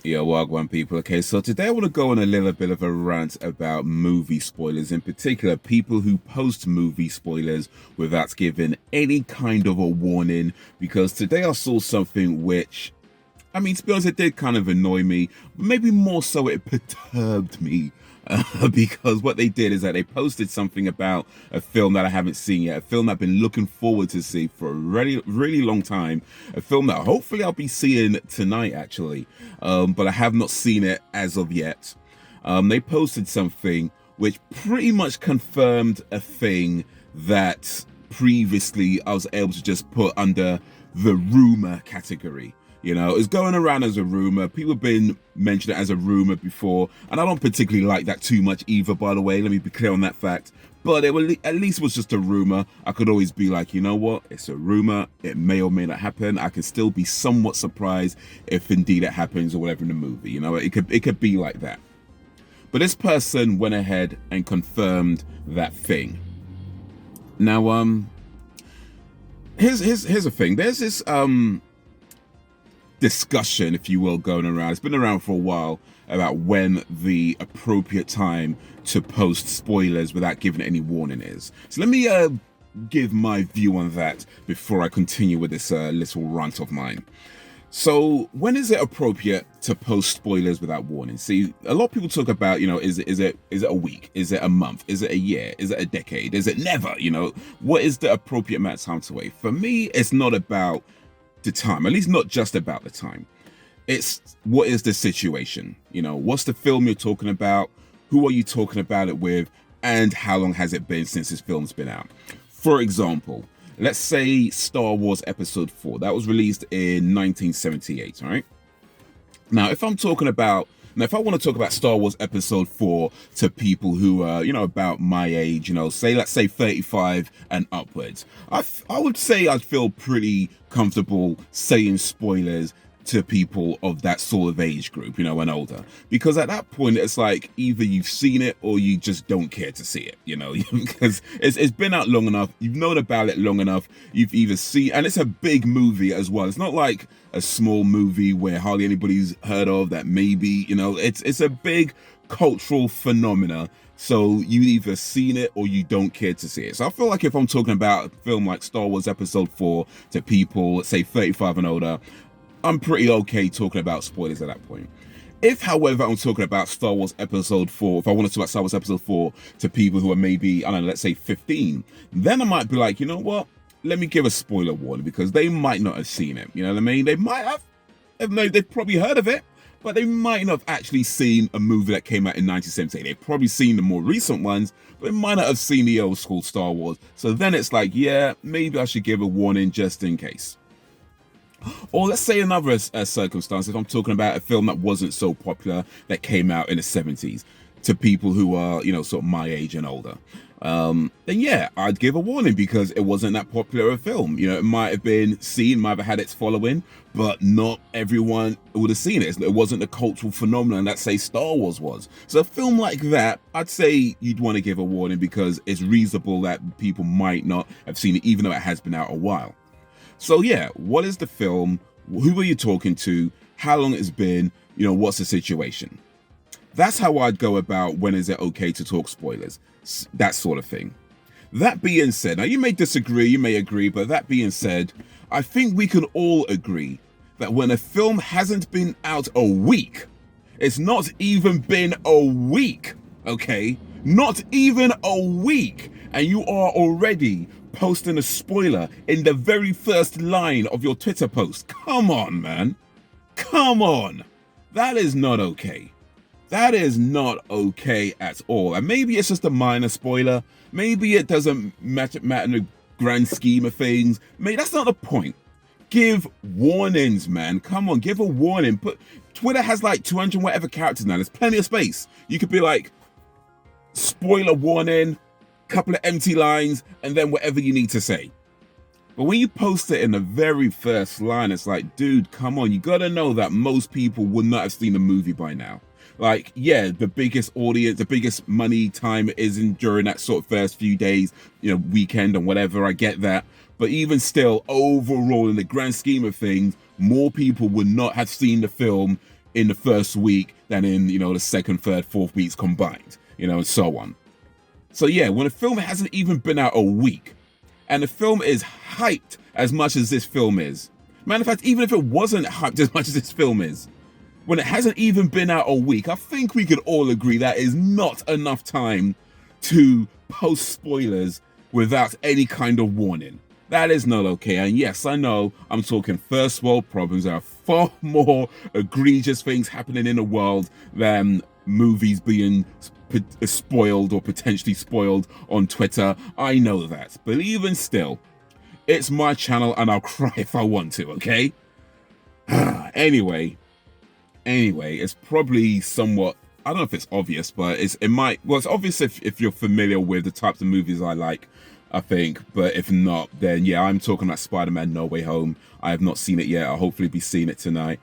Yeah, Wagwan people. Okay, so today I want to go on a little bit of a rant about movie spoilers, in particular, people who post movie spoilers without giving any kind of a warning. Because today I saw something which, I mean, to be honest, it did kind of annoy me, but maybe more so it perturbed me. Because what they did is that they posted something about a film that I haven't seen yet, a film I've been looking forward to see for a really, really long time, a film that hopefully I'll be seeing tonight, actually, but I have not seen it as of yet. They posted something which pretty much confirmed a thing that previously I was able to just put under the rumor category. You know, it's going around as a rumor. People have been mentioning it as a rumor before, and I don't particularly like that too much either, by the way. Let me be clear on that fact. But at least was just a rumor. I could always be like, you know what? It's a rumor. It may or may not happen. I can still be somewhat surprised if indeed it happens or whatever in the movie. You know, it could be like that. But this person went ahead and confirmed that thing. Now, here's the thing. There's this discussion, if you will, going around. It's been around for a while about when the appropriate time to post spoilers without giving any warning is. So let me give my view on that before I continue with this little rant of mine. So when is it appropriate to post spoilers without warning? See, a lot of people talk about, you know, is it a week? Is it a month? Is it a year? Is it a decade? Is it never? You know, what is the appropriate amount of time to wait? For me, it's not about the time, at least not just about the time. It's what is the situation? You know, what's the film you're talking about? Who are you talking about it with? And how long has it been since this film's been out? For example, let's say Star Wars Episode 4. That was released in 1978, all right? Now, if I want to talk about Star Wars Episode 4 to people who are, you know, about my age, you know, let's say 35 and upwards, I would say I'd feel pretty comfortable saying spoilers to people of that sort of age group, you know, and older. Because at that point, it's like either you've seen it or you just don't care to see it, you know, because it's been out long enough, you've known about it long enough, you've either seen, and it's a big movie as well. It's not like a small movie where hardly anybody's heard of that maybe, you know, it's a big cultural phenomena. So you either seen it or you don't care to see it. So I feel like if I'm talking about a film like Star Wars Episode 4 to people, let's say 35 and older, I'm pretty okay talking about spoilers at that point. If, however, I'm talking about Star Wars Episode 4, if I want to talk about Star Wars Episode 4 to people who are maybe, I don't know, let's say 15, then I might be like, you know what? Let me give a spoiler warning because they might not have seen it. You know what I mean? They might have. They've probably heard of it, but they might not have actually seen a movie that came out in 1978. They've probably seen the more recent ones, but they might not have seen the old school Star Wars. So then it's like, yeah, maybe I should give a warning just in case. Or let's say another circumstance, if I'm talking about a film that wasn't so popular that came out in the 70s to people who are, you know, sort of my age and older, then yeah, I'd give a warning because it wasn't that popular a film. You know, it might have been seen, might have had its following, but not everyone would have seen it. It wasn't a cultural phenomenon that, say, Star Wars was. So a film like that, I'd say you'd want to give a warning because it's reasonable that people might not have seen it, even though it has been out a while. So yeah, what is the film? Who are you talking to? How long it's been? You know, what's the situation? That's how I'd go about when is it okay to talk spoilers, that sort of thing. That being said, now you may disagree, you may agree, but that being said, I think we can all agree that when a film hasn't been out a week, it's not even been a week, okay? Not even a week, and you are already posting a spoiler in the very first line of your Twitter post. Come on, man. Come on. That is not okay. That is not okay at all. And maybe it's just a minor spoiler. Maybe it doesn't matter in the grand scheme of things. Maybe that's not the point. Give warnings, man. Come on, give a warning. Twitter has like 200 whatever characters now. There's plenty of space. You could be like, spoiler warning, couple of empty lines, and then whatever you need to say. But when you post it in the very first line, it's like, dude, come on. You gotta know that most people would not have seen the movie by now. Like, yeah, the biggest audience, the biggest money time is during that sort of first few days, you know, weekend and whatever. I get that. But even still, overall, in the grand scheme of things, more people would not have seen the film in the first week than in, you know, the second, third, fourth weeks combined, you know, and so on. So yeah, when a film hasn't even been out a week, and the film is hyped as much as this film is. Matter of fact, even if it wasn't hyped as much as this film is, when it hasn't even been out a week, I think we could all agree that is not enough time to post spoilers without any kind of warning. That is not okay. And yes, I know I'm talking first world problems. There are far more egregious things happening in the world than movies being spoiled or potentially spoiled on Twitter. I know that. But even still, it's my channel and I'll cry if I want to, okay? Anyway, it's probably somewhat, I don't know if it's obvious, but it's obvious if you're familiar with the types of movies I like, I think. But if not, then yeah, I'm talking about Spider-Man No Way Home. I have not seen it yet. I'll hopefully be seeing it tonight.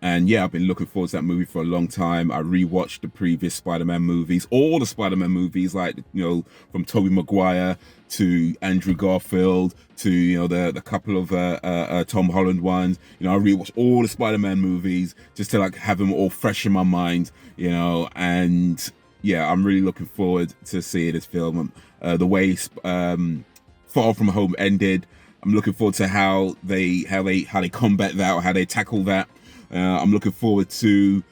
And yeah, I've been looking forward to that movie for a long time. I rewatched the previous Spider-Man movies, all the Spider-Man movies, like, you know, from Tobey Maguire to Andrew Garfield to, you know, the couple of Tom Holland ones. You know, I rewatched all the Spider-Man movies just to like have them all fresh in my mind, you know. And yeah, I'm really looking forward to seeing this film. The way Far From Home ended, I'm looking forward to how they combat that, or how they tackle that. I'm looking forward to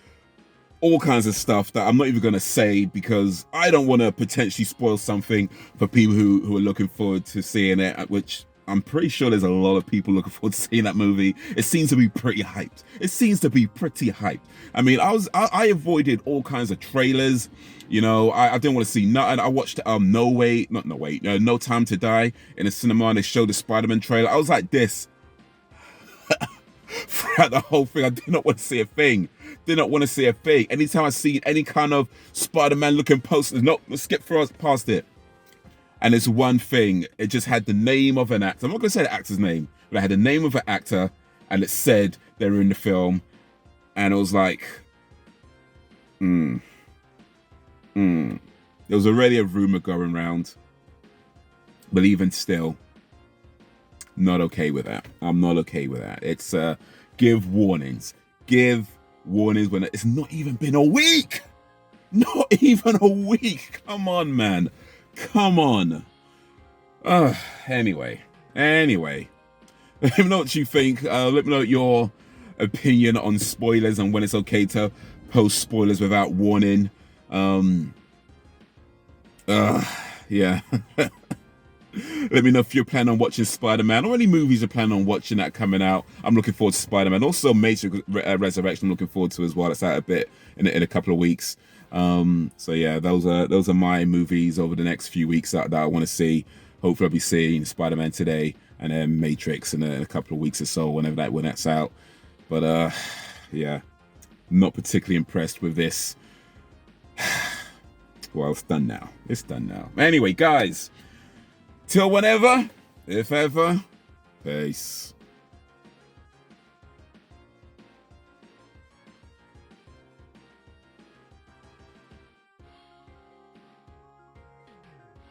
all kinds of stuff that I'm not even going to say, because I don't want to potentially spoil something for people who are looking forward to seeing it, which I'm pretty sure there's a lot of people looking forward to seeing that movie. It seems to be pretty hyped. I mean, I avoided all kinds of trailers. You know, I didn't want to see nothing. I watched No Time to Die in the cinema, and they showed the Spider-Man trailer. I was like this. Throughout the whole thing, I did not want to see a thing. Anytime I see any kind of Spider-Man looking poster, no, let's skip past it. And it's one thing, it just had the name of an actor. I'm not going to say the actor's name, but it had the name of an actor, and it said they were in the film. And it was like, There was already a rumor going around. But even still, not okay with that. I'm not okay with that. It's give warnings when it's not even been a week. Come on, man. Come on. Anyway. Let me know what you think. Let me know your opinion on spoilers and when it's okay to post spoilers without warning. Yeah. Let me know if you're planning on watching Spider-Man, or any movies you're planning on watching that coming out. I'm looking forward to Spider-Man. Also, Matrix Resurrection I'm looking forward to as well. It's out a bit in a couple of weeks. So yeah, those are my movies over the next few weeks that I want to see. Hopefully I'll be seeing Spider-Man today, and then Matrix in a couple of weeks or so, when that's out. But yeah, not particularly impressed with this. Well, it's done now. Anyway, guys, till whenever, if ever, peace.